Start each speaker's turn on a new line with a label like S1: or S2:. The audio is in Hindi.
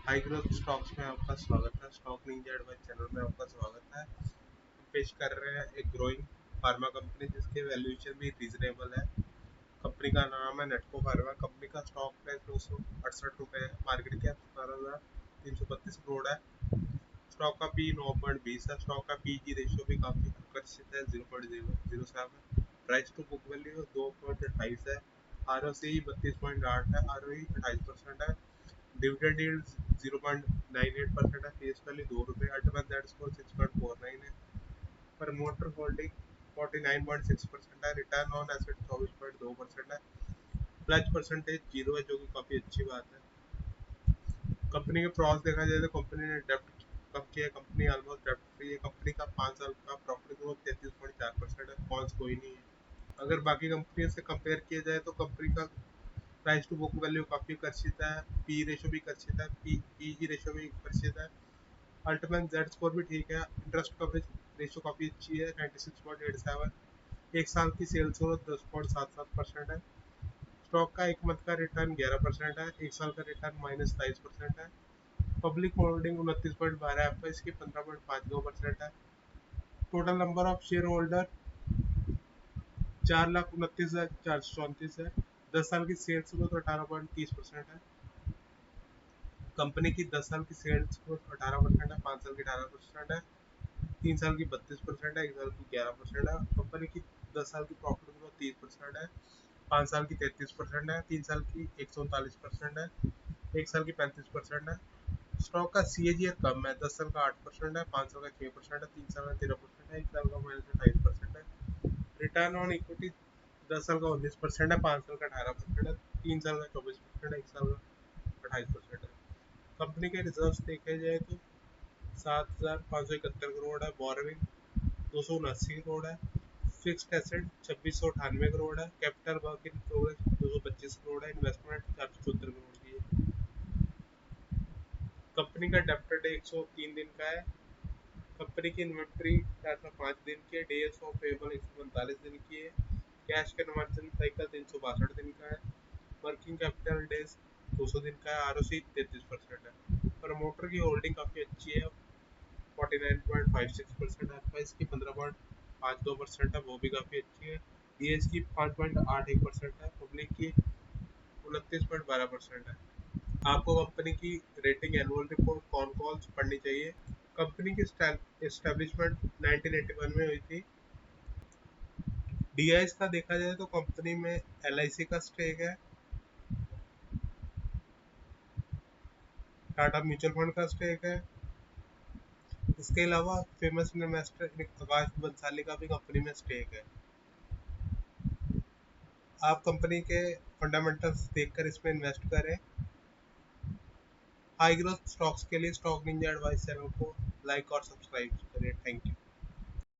S1: हाई ग्रोथ स्टॉक्स में आपका स्वागत है। स्टॉक निंजा एडवाइस चैनल में आपका स्वागत है। पेश कर रहे हैं एक ग्रोइंग फार्मा कंपनी जिसके वैल्यूएशन भी रीजनेबल है। कंपनी का नाम है नेटको फार्मा। कंपनी का स्टॉक प्राइस ₹268 है। मार्केट कैप 17,332 करोड़ है। स्टॉक का पी 9.20 है। स्टॉक का पीजी रेशियो भी काफी आकर्षित है, 0.007। प्राइस टू बुक वैल्यू 2.28 है। आरओसी 32.8 है। आरओई 28% है। डिविडेंड यील्ड 0.98% है। Face value ₹2। Ultimate that score 6.49 है। प्रमोटर होल्डिंग 49.6% है। रिटर्न ऑन एसेट 24.2% है। प्लज परसेंटेज 0 है, जो कि काफी अच्छी बात है। कंपनी के प्रॉस देखा जाए तो कंपनी ने डेप्ट कम किया है। कंपनी ऑलमोस्ट डेप्ट फ्री है। कंपनी का 5 साल का प्रॉफिट ग्रोथ 33.4% है। कॉन्स कोई नहीं है। अगर बाकी कंपनियों से कंपेयर किया जाए तो कंपनी का प्राइस टू बुक वैल्यू काफी आकर्षित है। पी रेशो भी आकर्षित है। पीजी रेशो भी आकर्षित है। अल्टीमेट जेड स्कोर भी ठीक है। इंटरेस्ट कवरेज रेशो काफी अच्छी है, 96.87। एक साल की सेल्स ग्रोथ 10.77% है। स्टॉक का एक मंथ का रिटर्न 11% है। एक साल का रिटर्न -23% है। पब्लिक होल्डिंग 29.12 है। इसकी 15.52% है। Total number of share holder 4,29,434 है। 10 साल की सेल्स ग्रोथ 18.30% है। कंपनी की 10 साल की सेल्स ग्रोथ 18% है। 5 साल की 18% है। 3 साल की 32% है। 1 साल की 11% है। कंपनी की 10 साल की प्रॉफिट ग्रोथ 30% है। 5 साल की 33% है। 3 साल की 139% है। 1 साल की 35% है। स्टॉक का सीएजीआर कम है। 10 साल का 8% है। 5 साल का 6% है। 3 साल का 13% है। 1 साल का -28% है। रिटर्न ऑन इक्विटी 10 साल का 19% है। 5 साल का 18% है। 3 साल का 24% है। 1 साल का 28% है। कंपनी के रिजर्व देखे जाए तो 7,571 करोड़ है। बोरोइंग 279 करोड़ है। फिक्स्ड एसेट 2,698 करोड़ है। Capital work in progress 225 crore है। इन्वेस्टमेंट 474 करोड़ की है। कंपनी का डेब्टर डे 103 दिन का है। कंपनी की इन्वेंट्री 405 दिन की है। डेज ऑफ पेबल 145 दिन की है। कैश कन्वर्जन साइकिल 362 दिन का है। वर्किंग कैपिटल डेज 200 दिन का है। आरओसी 33% है। प्रमोटर की होल्डिंग काफ़ी अच्छी है, 49.56% है। एफआईएस की 15.52% है, वो भी काफ़ी अच्छी है। डीएस की 5.81% है। पब्लिक की 29.12% है। आपको कंपनी की रेटिंग एनुअल रिपोर्ट कौन कॉल्स पढ़नी चाहिए। कंपनी की एस्टेब्लिशमेंट 1981 में हुई थी। डीआईएस का देखा जाए तो कंपनी में एलआईसी का स्टेक है, टाटा म्यूचुअल फंड का स्टेक है। इसके अलावा फेमस इन्वेस्टर आकाश बंसाली का भी कंपनी में स्टेक है। आप कंपनी के फंडामेंटल्स देखकर इसमें इन्वेस्ट करें। हाई ग्रोथ स्टॉक्स के लिए स्टॉक निंजा एडवाइस चैनल को लाइक और सब्सक्राइब करें। Thank you.